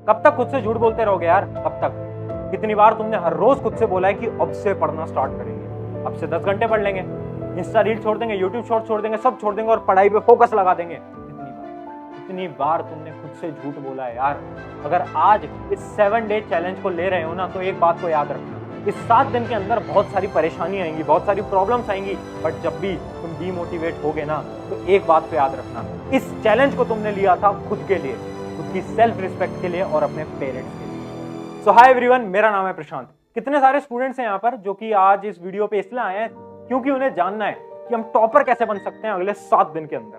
कब तक खुद से झूठ बोलते रहोगे यार? कब तक? कितनी बार तुमने हर रोज खुद से बोला है कि अब से पढ़ना स्टार्ट करेंगे, अब से 10 घंटे पढ़ लेंगे, इंस्टा रील छोड़ देंगे, यूट्यूब शॉर्ट छोड़ देंगे, सब छोड़ देंगे और पढ़ाई पे फोकस लगा देंगे। कितनी बार तुमने खुद से झूठ बोला है यार? अगर आज इस 7 डे चैलेंज को ले रहे हो ना, तो एक बात को याद रखना, इस 7 दिन के अंदर बहुत सारी परेशानी आएंगी, बहुत सारी प्रॉब्लम्स आएंगी, बट जब भी तुम डीमोटिवेट होगे ना, तो एक बात को याद रखना, इस चैलेंज को तुमने लिया था खुद के लिए, खुद की सेल्फ रिस्पेक्ट के लिए और अपने पेरेंट्स के लिए। सो हाय एवरीवन, मेरा नाम है प्रशांत। कितने सारे स्टूडेंट्स हैं यहाँ पर जो कि आज इस वीडियो पे इसलिए आए हैं क्योंकि उन्हें जानना है कि हम टॉपर कैसे बन सकते हैं अगले 7 दिन के अंदर,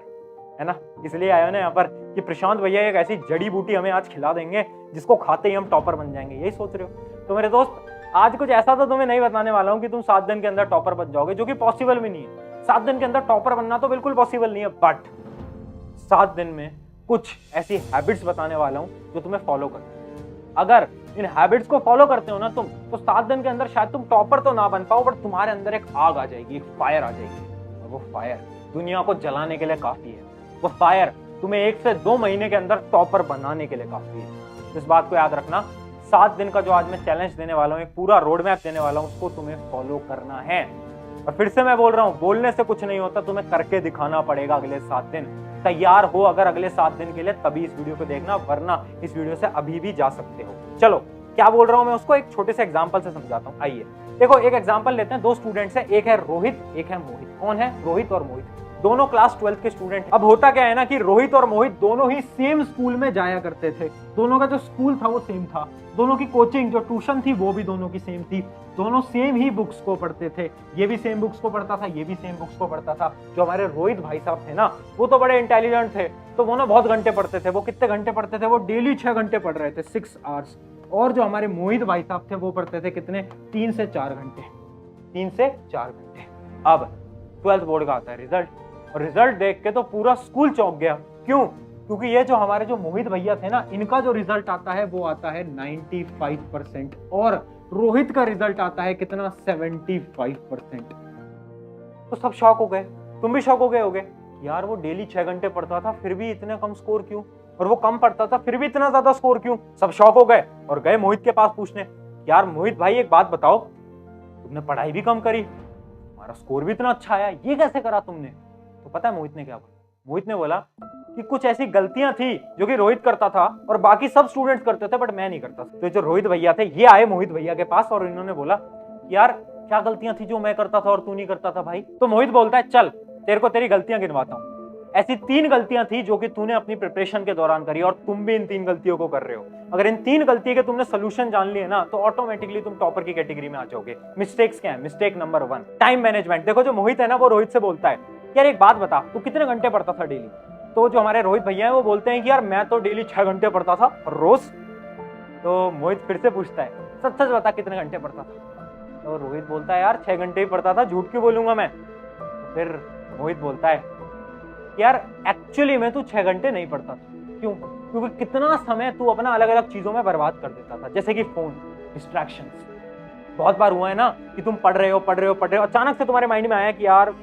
है ना? इसलिए आए हो ना यहाँ पर कि प्रशांत भैया एक ऐसी जड़ी बूटी हमें आज खिला देंगे जिसको खाते ही हम टॉपर बन जाएंगे। यही सोच रहे हो? तो मेरे दोस्त, आज कुछ ऐसा तो तुम्हें नहीं बताने वाला हूँ कि तुम 7 दिन के अंदर टॉपर बन जाओगे, जो कि पॉसिबल भी नहीं है। 7 दिन के अंदर टॉपर बनना तो बिल्कुल पॉसिबल नहीं है, बट 7 दिन में कुछ ऐसी हैबिट्स बताने वाला हूँ जो तुम्हें फॉलो करनी है। अगर इन हैबिट्स को फॉलो करते हो ना तुम, तो 7 दिन के अंदर शायद तुम टॉपर तो ना बन पाओ, बट तुम्हारे अंदर एक आग आ जाएगी, एक फायर आ जाएगी, और वो फायर दुनिया को जलाने के लिए काफी है। वो फायर तुम्हें 1 से 2 महीने के अंदर टॉपर बनाने के लिए काफी है। इस बात को याद रखना, 7 दिन का जो आज मैं चैलेंज देने वाला हूँ, एक पूरा रोड मैप देने वाला हूँ, उसको तुम्हें फॉलो करना है। और फिर से मैं बोल रहा हूँ, बोलने से कुछ नहीं होता, तुम्हें करके दिखाना पड़ेगा अगले 7 दिन। तैयार हो अगर अगले 7 दिन के लिए, तभी इस वीडियो को देखना, वरना इस वीडियो से अभी भी जा सकते हो। चलो, क्या बोल रहा हूँ मैं उसको एक छोटे से एग्जाम्पल से समझाता हूँ। आइए देखो, एक एग्जाम्पल लेते हैं। 2 स्टूडेंट्स हैं, एक है रोहित, एक है मोहित। कौन है? रोहित और मोहित, दोनों क्लास 12th के स्टूडेंट। अब होता क्या है ना कि रोहित और मोहित दोनों ही सेम स्कूल में जाया करते थे। दोनों का जो स्कूल था वो सेम था, दोनों की कोचिंग जो ट्यूशन थी वो भी दोनों की सेम थी, दोनों सेम ही बुक्स को पढ़ते थे। ये भी सेम बुक्स को पढ़ता था, ये भी सेम बुक्स को पढ़ता था। जो हमारे रोहित भाई साहब थे ना, वो तो बड़े इंटेलिजेंट थे, तो वो ना बहुत घंटे पढ़ते थे। वो कितने घंटे पढ़ते थे? वो डेली 6 घंटे पढ़ रहे थे, 6 आवर्स। और जो हमारे मोहित भाई साहब थे वो पढ़ते थे कितने? 3 से 4 घंटे, 3 से 4 घंटे। अब 12th बोर्ड का आता है रिजल्ट, और रिजल्ट देख के तो पूरा स्कूल चौंक गया। क्यों? क्योंकि ये जो हमारे जो मोहित भैया थे ना, इनका जो रिजल्ट आता है वो आता है 95%, और रोहित का रिजल्ट आता है कितना? 75%। तो सब शॉक हो गए, तुम भी शॉक हो गए होगे यार, वो डेली 6 घंटे पढ़ता था फिर भी इतने कम स्कोर क्यों, और वो कम पढ़ता था फिर भी इतना ज्यादा स्कोर क्यों? सब शॉक हो गए और गए मोहित के पास पूछने, यार मोहित भाई एक बात बताओ, तुमने पढ़ाई भी कम करी, तुम्हारा स्कोर भी इतना अच्छा आया, ये कैसे करा तुमने? तो पता है मोहित ने क्या बोला? मोहित ने बोला कि कुछ ऐसी गलतियां थी जो कि रोहित करता था और बाकी सब स्टूडेंट्स करते थे, बट मैं नहीं करता था। तो जो रोहित भैया थे, ये आए मोहित भैया के पास और इन्होंने बोला, यार क्या गलतियां थी जो मैं करता था और तू नहीं करता था भाई? तो मोहित बोलता है, चल तेरे को तेरी गलतियां गिनवाता हूं। ऐसी 3 गलतियां थी जो कि तूने अपनी प्रिपरेशन के दौरान करी, और तुम भी इन 3 गलतियों को कर रहे हो। अगर इन 3 गलतियों के तुमने सोल्यूशन जान लिए ना, तो ऑटोमेटिकली तुम टॉपर की कैटेगरी में आ जाओगे। मिस्टेक्स क्या है? Mistake number 1, time management. देखो, जो मोहित है ना, वो रोहित से बोलता है, यार एक बात बता, तू कितने घंटे पढ़ता था डेली? तो जो हमारे रोहित भैया है वो बोलते हैं कि यार मैं तो डेली 6 घंटे पढ़ता था रोज। तो मोहित फिर से पूछता है, सच सच बता कितने घंटे पढ़ता था? तो रोहित बोलता है, यार 6 घंटे ही पढ़ता था, झूठ क्यों बोलूंगा मैं? तो फिर मोहित बोलता है, यार एक्चुअली में तू 6 घंटे नहीं पढ़ता था। क्यों? क्योंकि कितना समय तू अपना अलग अलग चीजों में बर्बाद कर देता था, जैसे कि फोन, डिस्ट्रैक्शंस। बहुत बार हुआ है ना कि तुम पढ़ रहे हो, अचानक से तुम्हारे माइंड में आया कि यार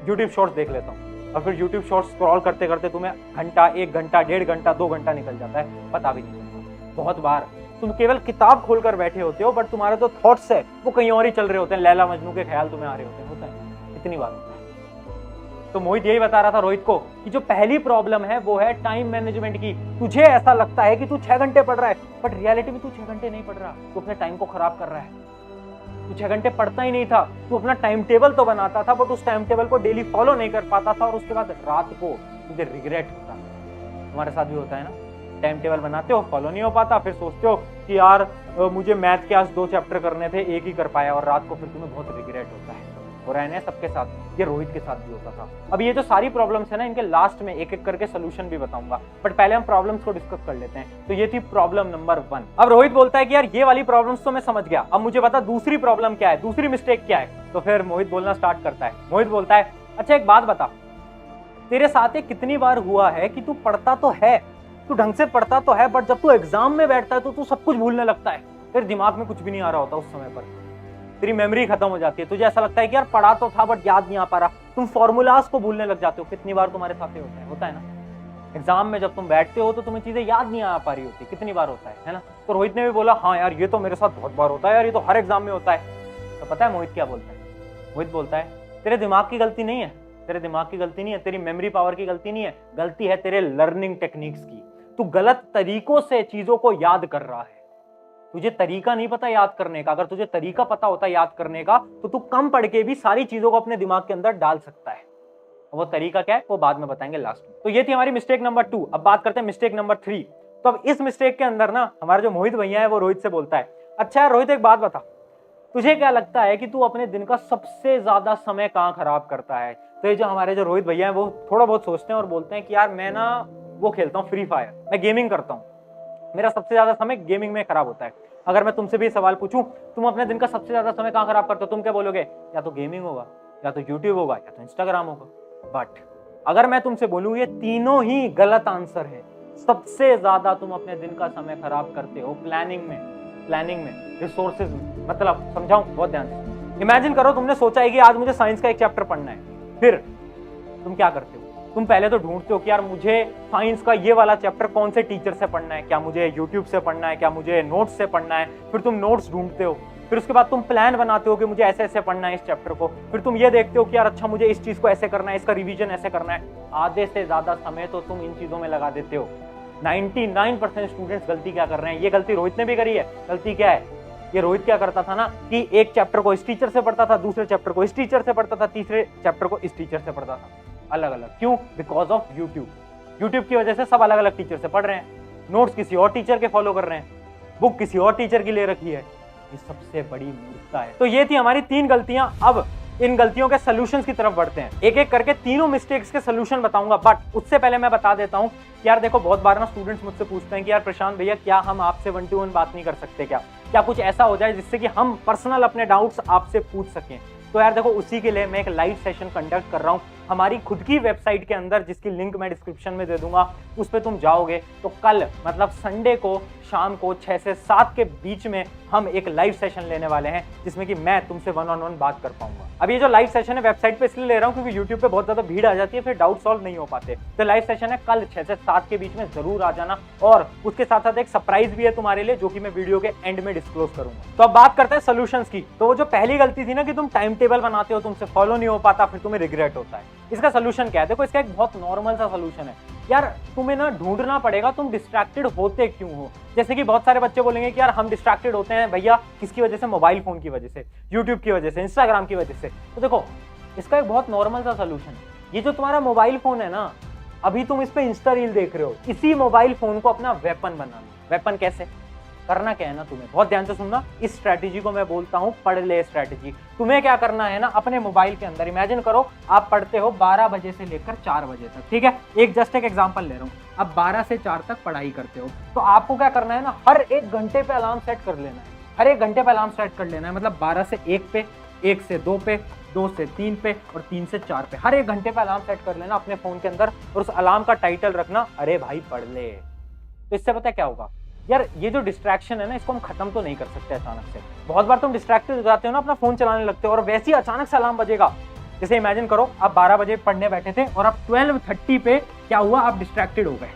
यूट्यूब शॉर्ट्स देख लेता हूँ, और फिर यूट्यूब शॉर्ट्स स्क्रॉल करते करते तुम्हें घंटा, 1 घंटा, 1.5 घंटा, 2 घंटा निकल जाता है, पता भी नहीं चलता। बहुत बार तुम केवल किताब खोलकर बैठे होते हो, बट तुम्हारे जो थॉट्स है वो कहीं और ही चल रहे होते हैं, लैला मजनू के ख्याल तुम्हें आ रहे होते हैं। होता है, इतनी बार होता है। तो मोहित यही बता रहा था रोहित को कि जो पहली प्रॉब्लम है वो है टाइम मैनेजमेंट की। तुझे ऐसा लगता है कि तू 6 घंटे पढ़ रहा है, बट रियलिटी में तू 6 घंटे नहीं पढ़ रहा, तू अपने टाइम को खराब कर रहा है। तू 6 घंटे पढ़ता ही नहीं था, तू अपना टाइम टेबल तो बनाता था, बट उस टाइम टेबल को डेली फॉलो नहीं कर पाता था, और उसके बाद रात को तुझे रिग्रेट होता था। तुम्हारे साथ भी होता है ना? टाइम टेबल बनाते हो, फॉलो नहीं हो पाता, फिर सोचते हो कि यार मुझे मैथ के आज 2 चैप्टर करने थे, 1 ही कर पाया, और रात को फिर तुम्हें बहुत रिग्रेट होता है। हो रहा है ना सबके साथ, ये रोहित के साथ भी होता था। अब ये जो सारी प्रॉब्लम्स है ना, इनके लास्ट में एक एक करके सोल्यूशन भी बताऊंगा, बट पहले हम प्रॉब्लम्स को डिस्कस कर लेते हैं। तो ये थी प्रॉब्लम नंबर 1। अब रोहित बोलता है कि यार ये वाली प्रॉब्लम्स तो मैं समझ गया, अब मुझे बता दूसरी प्रॉब्लम क्या है, दूसरी मिस्टेक क्या है? तो फिर मोहित बोलना स्टार्ट करता है। मोहित बोलता है, अच्छा एक बात बता, तेरे साथ ये कितनी बार हुआ है कि तू पढ़ता तो है, तू ढंग से पढ़ता तो है, बट जब तू एग्जाम में बैठता है तो तू सब कुछ भूलने लगता है, तेरे दिमाग में कुछ भी नहीं आ रहा होता उस समय पर, तेरी मेमोरी खत्म हो जाती है, तुझे ऐसा लगता है कि यार पढ़ा तो था बट याद नहीं आ पा रहा, तुम फॉर्मूलाज को भूलने लग जाते हो। कितनी बार तुम्हारे साथ होता है ना? एग्जाम में जब तुम बैठते हो तो तुम्हें चीजें याद नहीं आ पा रही होती, कितनी बार होता है ना। तो रोहित ने भी बोला हाँ यार ये तो मेरे साथ बहुत बार होता है यार, ये तो हर एग्जाम में होता है। तो पता है मोहित क्या बोलता है? मोहित बोलता है तेरे दिमाग की गलती नहीं है, तेरे दिमाग की गलती नहीं है, तेरी मेमोरी पावर की गलती नहीं है, गलती है तेरे लर्निंग टेक्निक्स की। तू गलत तरीकों से चीजों को याद कर रहा है, तुझे तरीका नहीं पता याद करने का। अगर तुझे तरीका पता होता याद करने का तो तू कम पढ़ के भी सारी चीजों को अपने दिमाग के अंदर डाल सकता है। वो तरीका क्या है वो बाद में बताएंगे लास्ट में। तो ये थी हमारी मिस्टेक नंबर 2। अब बात करते हैं मिस्टेक नंबर 3। तो अब इस मिस्टेक के अंदर ना हमारा जो मोहित भैया है वो रोहित से बोलता है, अच्छा यार रोहित एक बात बता, तुझे क्या लगता है कि तू अपने दिन का सबसे ज्यादा समय कहाँ खराब करता है? तो ये जो हमारे जो रोहित भैया है वो थोड़ा बहुत सोचते हैं और बोलते हैं कि यार मैं ना वो खेलता हूँ फ्री फायर, मैं गेमिंग करता हूँ, मेरा सबसे ज्यादा समय गेमिंग में खराब होता है। अगर मैं तुमसे भी सवाल पूछूं तुम अपने दिन का सबसे ज्यादा समय कहाँ खराब करते हो, तुम क्या बोलोगे? या तो गेमिंग होगा, या तो यूट्यूब होगा, या तो इंस्टाग्राम होगा। बट अगर मैं तुमसे बोलूं ये तीनों ही गलत आंसर है। सबसे ज्यादा तुम अपने दिन का समय खराब करते हो प्लानिंग में, रिसोर्सेज में। मतलब समझाऊं बहुत ध्यान से। इमेजिन करो तुमने सोचा है कि आज मुझे साइंस का एक चैप्टर पढ़ना है, फिर तुम क्या करते हो? तुम पहले तो ढूंढते हो कि यार मुझे साइंस का ये वाला चैप्टर कौन से टीचर से पढ़ना है, क्या मुझे यूट्यूब से पढ़ना है, क्या मुझे नोट्स से पढ़ना है। फिर तुम नोट्स ढूंढते हो, फिर उसके बाद तुम प्लान बनाते हो कि मुझे ऐसे ऐसे पढ़ना है इस चैप्टर को। फिर तुम ये देखते हो कि यार अच्छा मुझे इस चीज को ऐसे करना है, इसका रिवीजन ऐसे करना है। आधे से ज्यादा समय तो तुम इन चीजों में लगा देते हो। 99% स्टूडेंट्स गलती क्या कर रहे हैं, ये गलती रोहित ने भी करी है। गलती क्या है? ये रोहित क्या करता था ना कि एक चैप्टर को इस टीचर से पढ़ता था, दूसरे चैप्टर को इस टीचर से पढ़ता था, तीसरे चैप्टर को इस टीचर से पढ़ता था, अलग अलग। क्यों? बिकॉज ऑफ यूट्यूब की वजह से सब अलग अलग टीचर से पढ़ रहे हैं, नोट्स किसी और टीचर के फॉलो कर रहे हैं, बुक किसी और टीचर की ले रखी है। ये सबसे बड़ी मूर्खता है। तो ये थी हमारी 3 गलतियां। अब इन गलतियों के सॉल्यूशंस की तरफ बढ़ते हैं। एक एक करके तीनों मिस्टेक्स के सॉल्यूशन बताऊंगा, बट उससे पहले मैं बता देता हूं कि यार देखो बहुत बार ना स्टूडेंट्स मुझसे पूछते हैं कि यार प्रशांत भैया क्या हम आपसे 1 to 1 बात नहीं कर सकते, क्या कुछ ऐसा हो जाए जिससे कि हम पर्सनल अपने डाउट्स आपसे पूछ सकें। तो यार देखो उसी के लिए मैं एक लाइव सेशन कंडक्ट कर रहा हूं हमारी खुद की वेबसाइट के अंदर, जिसकी लिंक मैं डिस्क्रिप्शन में दे दूंगा। उस पर तुम जाओगे तो कल मतलब संडे को शाम को 6 से 7 के बीच में हम एक लाइव सेशन लेने वाले हैं, जिसमें कि मैं तुमसे 1-on-1 बात कर पाऊंगा। अब ये जो लाइव सेशन है वेबसाइट पे इसलिए ले रहा हूँ क्योंकि यूट्यूब पे बहुत ज्यादा भीड़ आ जाती है, फिर डाउट सॉल्व नहीं हो पाते। तो लाइव सेशन है कल 6 से 7 के बीच में, जरूर आ जाना। और उसके साथ साथ एक सरप्राइज भी है तुम्हारे लिए, जो कि मैं वीडियो के एंड में डिस्क्लोज करूंगा। तो अब बात करते हैं सोल्यूशंस की। तो वो जो पहली गलती थी ना कि तुम टाइम टेबल बनाते हो, तुमसे फॉलो नहीं हो पाता, फिर तुम्हें रिग्रेट होता है। इसका सोल्यूशन क्या है? देखो इसका एक बहुत नॉर्मल सा सोल्यूशन है यार, तुम्हें ना ढूंढना पड़ेगा तुम डिस्ट्रैक्टेड होते क्यों हो। जैसे कि बहुत सारे बच्चे बोलेंगे कि यार हम डिस्ट्रैक्टेड होते हैं भैया किसकी वजह से? मोबाइल फोन की वजह से, यूट्यूब की वजह से, इंस्टाग्राम की वजह से। तो देखो इसका एक बहुत नॉर्मल सा सोल्यूशन है। ये जो तुम्हारा मोबाइल फोन है ना, अभी तुम इस पे इंस्टा रील देख रहे हो, इसी मोबाइल फोन को अपना वेपन बनाना। वेपन कैसे करना क्या है ना, तुम्हें बहुत ध्यान से सुनना। इस स्ट्रैटेजी को मैं बोलता हूं पढ़ ले स्ट्रैटेजी। तुम्हें क्या करना है ना, अपने मोबाइल के अंदर इमेजिन करो आप पढ़ते हो 12 बजे से लेकर 4 बजे तक, ठीक है? एक एग्जांपल ले रहा हूं। अब 12 से 4 तक पढ़ाई करते हो, तो आपको क्या करना है ना, हर 1 घंटे पे अलार्म सेट कर लेना है। हर 1 घंटे पे अलार्म सेट कर लेना है, मतलब 12 से 1 पे, 1 से 2 पे, 2 से 3 पे और 3 से 4 पे हर 1 घंटे पे अलार्म सेट कर लेना अपने फोन के अंदर। और उस अलार्म का टाइटल रखना, अरे भाई पढ़ ले। तो इससे पता है क्या होगा यार, ये जो डिस्ट्रैक्शन है ना, इसको हम खत्म तो नहीं कर सकते अचानक से। बहुत बार तुम डिस्ट्रैक्टेड हो जाते हो ना, अपना फोन चलाने लगते हो और वैसे ही अचानक से अलार्म बजेगा। जैसे इमेजिन करो आप 12 बजे पढ़ने बैठे थे और अब 12:30 पे क्या हुआ, आप डिस्ट्रैक्टेड हो गए।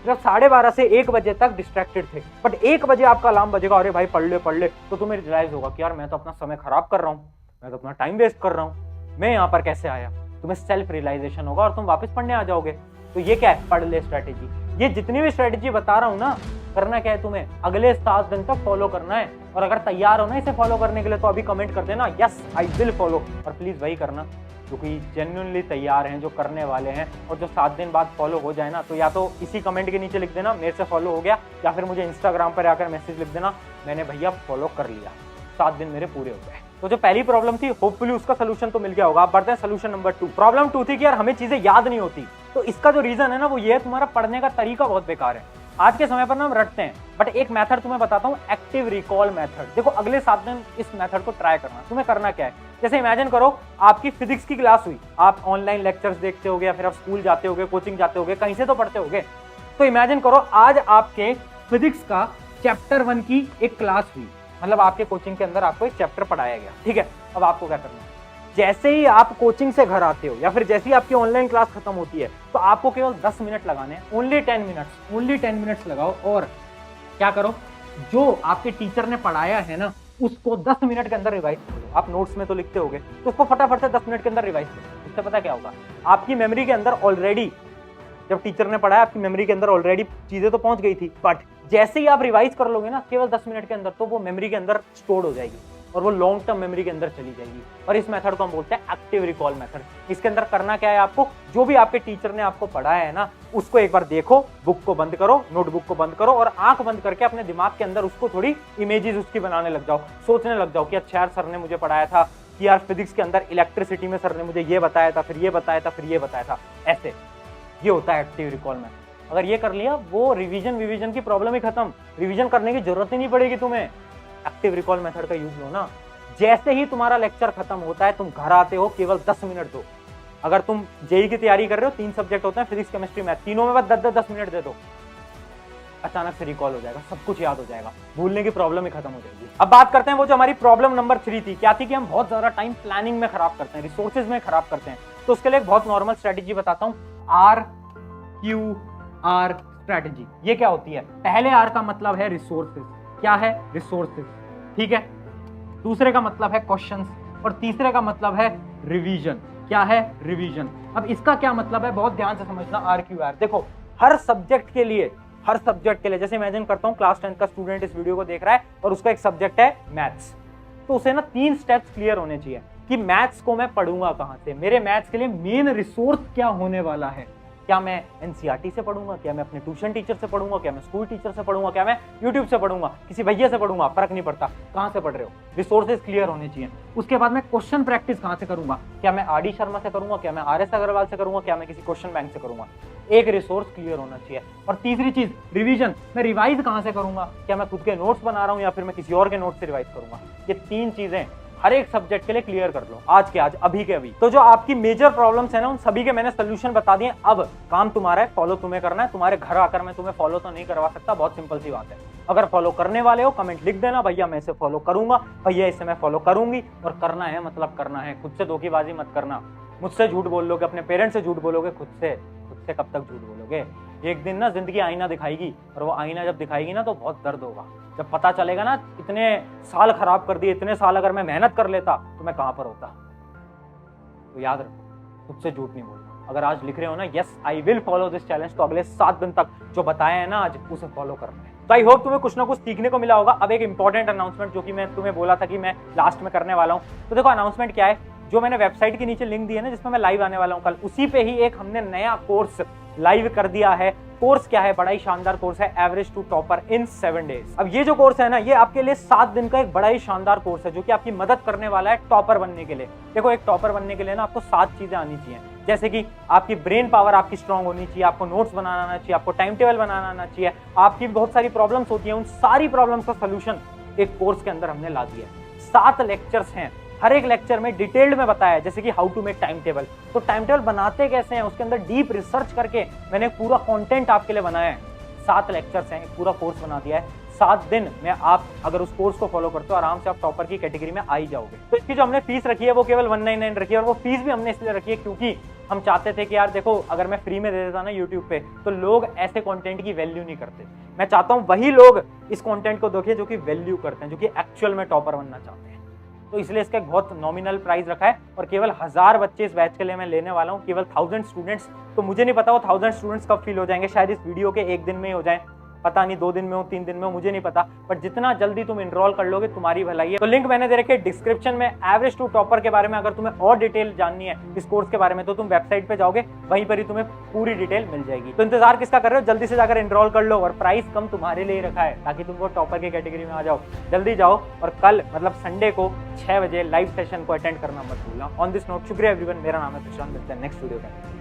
जब 12:30 से 1 बजे तक डिस्ट्रैक्टेड थे, बट 1 बजे आपका अलार्म बजेगा, अरे भाई पढ़ ले, तो तुम्हें रियलाइज होगा कि यार मैं तो अपना समय खराब कर रहा हूँ, मैं तो अपना टाइम वेस्ट कर रहा हूँ, मैं यहाँ पर कैसे आया। तुम्हें सेल्फ रियलाइजेशन होगा और तुम वापस पढ़ने आ जाओगे। तो ये क्या है? पढ़ ले स्ट्रैटेजी। ये जितनी भी स्ट्रैटेजी बता रहा हूँ ना, करना क्या है तुम्हें, अगले 7 दिन तक फॉलो करना है। और अगर तैयार हो ना इसे फॉलो करने के लिए, तो अभी कमेंट कर देना यस आई विल फॉलो। और प्लीज वही करना जो कि जेन्युइनली तैयार हैं, जो करने वाले हैं। और जो 7 दिन बाद फॉलो हो जाए ना, तो या तो इसी कमेंट के नीचे लिख देना मेरे से फॉलो हो गया, या फिर मुझे इंस्टाग्राम पर आकर मैसेज लिख देना मैंने भैया फॉलो कर लिया, 7 दिन मेरे पूरे हो गए। तो जो पहली प्रॉब्लम थी, होपफुली उसका सोल्यूशन तो मिल गया होगा। अब बढ़ते हैं सोल्यूशन नंबर 2। प्रॉब्लम 2 थी कि यार हमें चीजें याद नहीं होती। तो इसका जो रीजन है ना वो ये है, तुम्हारा पढ़ने का तरीका बहुत बेकार है। आज के समय पर ना हम रटते हैं, बट एक मेथड तुम्हें बताता हूँ, एक्टिव रिकॉल मेथड। देखो अगले 7 दिन इस मेथड को ट्राई करना। तुम्हें करना क्या है, जैसे इमेजिन करो आपकी फिजिक्स की क्लास हुई, आप ऑनलाइन लेक्चर्स देखते होगे या फिर आप स्कूल जाते होगे, कोचिंग जाते होगे, कहीं से तो पढ़ते होगे। तो इमेजिन करो आज आपके फिजिक्स का चैप्टर 1 की एक क्लास हुई, मतलब आपके कोचिंग के अंदर आपको एक चैप्टर पढ़ाया गया, ठीक है? अब आपको क्या करना है, जैसे ही आप कोचिंग से घर आते हो या फिर जैसे ही आपकी ऑनलाइन क्लास खत्म होती है तो आपको केवल 10 मिनट लगाने हैं, ओनली 10 मिनट्स लगाओ और क्या करो, जो आपके टीचर ने पढ़ाया है ना उसको 10 मिनट के अंदर रिवाइज करो। आप नोट्स में तो लिखते होगे तो उसको फटाफट से 10 मिनट के अंदर रिवाइज करो। इससे पता क्या होगा, आपकी मेमोरी के अंदर ऑलरेडी, जब टीचर ने पढ़ाया आपकी मेमोरी के अंदर ऑलरेडी चीजें तो पहुंच गई थी, बट जैसे ही आप रिवाइज कर लोगे ना केवल 10 मिनट के अंदर, तो वो मेमोरी के अंदर स्टोर हो जाएगी और वो लॉन्ग टर्म मेमोरी के अंदर चली जाएगी। और इस मेथड को हम बोलते हैं एक्टिव रिकॉल मेथड। इसके अंदर करना क्या है, आपको जो भी आपके टीचर ने आपको पढ़ाया है ना उसको एक बार देखो, बुक को बंद करो, नोटबुक को बंद करो और आंख बंद करके अपने दिमाग के अंदर उसको थोड़ी इमेजेस उसकी बनाने लग जाओ, सोचने लग जाओ कि अच्छा यार सर ने मुझे पढ़ाया था कि यार फिजिक्स के अंदर इलेक्ट्रिसिटी में सर ने मुझे ये बताया था, फिर ये बताया था, फिर ये बताया था। ऐसे ये होता है एक्टिव रिकॉल मेथड। अगर ये कर लिया, वो रिवीजन की प्रॉब्लम ही खत्म, रिवीजन करने की जरूरत ही नहीं पड़ेगी तुम्हें। एक्टिव रिकॉल मेथड का यूज लो ना। जैसे ही तुम्हारा लेक्चर खत्म होता है तुम घर आते हो, केवल 10 मिनट दो। अगर तुम जेई की तैयारी कर रहे हो, 3 सब्जेक्ट होते हैं, फिजिक्स केमिस्ट्री मैथ, तीनों में बस 10 मिनट दे दो, अचानक से रिकॉल हो जाएगा, सब कुछ याद हो जाएगा, भूलने की प्रॉब्लम ही खत्म हो जाएगी। अब बात करते हैं वो जो हमारी प्रॉब्लम नंबर 3 थी, क्या थी कि हम बहुत ज्यादा टाइम प्लानिंग में खराब करते हैं, रिसोर्सेज में खराब करते हैं। तो उसके लिए एक बहुत नॉर्मल स्ट्रेटेजी बताता हूं, RQR स्ट्रेटेजी। ये क्या होती है, पहले R का मतलब है रिसोर्सेज, क्या है रिसोर्सेज, ठीक है। दूसरे का मतलब है क्वेश्चंस और तीसरे का मतलब है रिवीजन, क्या है रिवीजन। अब इसका क्या मतलब है, बहुत ध्यान से समझना। RQR देखो, हर सब्जेक्ट के लिए जैसे इमेजिन करता हूं क्लास 10 का स्टूडेंट इस वीडियो को देख रहा है और उसका एक सब्जेक्ट है मैथ्स, तो उसे ना 3 स्टेप्स क्लियर होने चाहिए कि मैथ्स को मैं पढ़ूंगा कहां से, मेरे मैथ्स के लिए मेन रिसोर्स क्या होने वाला है। क्या मैं एनसीईआरटी से पढ़ूंगा, क्या मैं अपने ट्यूशन टीचर से पढ़ूंगा, क्या मैं स्कूल टीचर से पढ़ूंगा, क्या मैं यूट्यूब से पढ़ूंगा, किसी भैया से पढ़ूंगा, फर्क नहीं पड़ता कहां से पढ़ रहे हो, रिसोर्सेज क्लियर होने चाहिए। उसके बाद मैं क्वेश्चन प्रैक्टिस कहां से करूंगा, क्या मैं आर डी शर्मा से करूंगा, क्या मैं RS अग्रवाल से करूंगा, क्या मैं किसी क्वेश्चन बैंक से करूंगा, एक रिसोर्स क्लियर होना चाहिए। और तीसरी चीज रिवीजन, मैं रिवाइज कहां से करूंगा, क्या मैं खुद के नोट्स बना रहा हूं या फिर मैं किसी और के नोट्स से रिवाइज करूंगा। ये 3 चीजें हर एक सब्जेक्ट के लिए क्लियर कर लो, आज के आज, अभी के अभी। तो जो आपकी मेजर प्रॉब्लम्स है ना उन सभी के मैंने सोल्यूशन बता दिए। अब काम तुम्हारा है, फॉलो तुम्हें करना है। तुम्हारे घर आकर मैं तुम्हें फॉलो तो नहीं करवा सकता, बहुत सिंपल सी बात है। अगर फॉलो करने वाले हो कमेंट लिख देना, भैया मैं इसे फॉलो करूंगा, भैया इसे मैं फॉलो करूंगी। और करना है मतलब करना है, खुद से धोखेबाजी मत करना। मुझसे झूठ बोल लोगे, अपने पेरेंट्स से झूठ बोलोगे, खुद से कब तक झूठ बोलोगे। एक दिन ना जिंदगी आईना दिखाएगी और वो आईना जब दिखाएगी ना तो बहुत दर्द होगा। जब पता चलेगा ना इतने साल खराब कर दिए, इतने साल अगर मैं मेहनत कर लेता तो मैं कहां पर होता। तो याद रखो, खुद से झूठ नहीं बोलना। अगर आज लिख रहे हो ना yes I will follow this challenge, तो अगले 7 दिन तक जो बताया है ना आज उसे फॉलो करना है। तो आई होप तुम्हें कुछ ना कुछ सीखने को मिला होगा। अब एक इंपॉर्टेंट अनाउंसमेंट जो कि मैं तुम्हें बोला था कि मैं लास्ट में करने वाला हूं। तो देखो अनाउंसमेंट क्या है, जो मैंने वेबसाइट के नीचे लिंक दी है ना जिसमें मैं लाइव आने वाला हूं कल, उसी पे ही एक हमने नया कोर्स लाइव कर दिया है। कोर्स क्या है, बड़ा ही शानदार कोर्स है, average to topper in 7 days. अब ये जो कोर्स है ना ये आपके लिए 7 दिन का एक बड़ा ही शानदार कोर्स है जो कि आपकी मदद करने वाला है टॉपर बनने के लिए। देखो एक टॉपर बनने के लिए ना आपको 7 चीजें आनी चाहिए, जैसे कि आपकी ब्रेन पावर आपकी स्ट्रांग होनी चाहिए, आपको नोट्स बनाना आना चाहिए, आपको टाइम टेबल बनाना आना चाहिए, आपकी बहुत सारी प्रॉब्लम्स होती हैं, उन सारी प्रॉब्लम्स का सोल्यूशन एक कोर्स के अंदर हमने ला दिया है। 7 लेक्चर्स हैं, हर एक लेक्चर में डिटेल्ड में बताया है, जैसे कि how to make time table. तो टाइम टेबल बनाते कैसे हैं उसके अंदर डीप रिसर्च करके मैंने पूरा कंटेंट आपके लिए बनाया है। 7 लेक्चर्स हैं, पूरा कोर्स बना दिया है। 7 दिन में आप अगर उस कोर्स को फॉलो करते हो आराम से आप टॉपर की कैटेगरी में आ ही जाओगे। तो इसकी जो हमने फीस रखी है वो केवल 199 रखी है, और वो फीस भी हमने इसलिए रखी है क्योंकि हम चाहते थे कि यार देखो अगर मैं फ्री में दे देता ना यूट्यूब पे तो लोग ऐसे कंटेंट की वैल्यू नहीं करते। मैं चाहता हूं वही लोग इस कंटेंट को देखें जो कि वैल्यू करते हैं, जो कि एक्चुअल में टॉपर बनना चाहते हैं। तो इसलिए इसका एक बहुत नॉमिनल प्राइस रखा है और केवल 1000 बच्चे इस बैच के लिए मैं लेने वाला हूँ, केवल 1000 स्टूडेंट्स। तो मुझे नहीं पता वो 1000 स्टूडेंट्स कब फिल हो जाएंगे, शायद इस वीडियो के 1 दिन में ही हो जाए, पता नहीं 2 दिन में हो 3 दिन में हो, मुझे नहीं पता, बट जितना जल्दी तुम इनरोल कर लोगे तुम्हारी भलाई है। तो लिंक मैंने दे रखी है डिस्क्रिप्शन में। एवरेज टू टॉपर के बारे में अगर तुम्हें और डिटेल जाननी है इस कोर्स के बारे में तो तुम वेबसाइट पे जाओगे, वहीं पर ही तुम्हें पूरी डिटेल मिल जाएगी। तो इंतजार किसका कर रहे हो, जल्दी से जाकर इनरोल कर लो। और प्राइस कम तुम्हारे लिए रखा है ताकि तुम वो टॉपर की कैटेगरी में आ जाओ। जल्दी जाओ और कल मतलब संडे को 6 बजे लाइव सेशन को अटेंड करना मत भूलना। ऑन दिस नोट शुक्रिया एवरीवन, मेरा नाम है प्रशांत, मिलते हैं नेक्स्ट वीडियो में।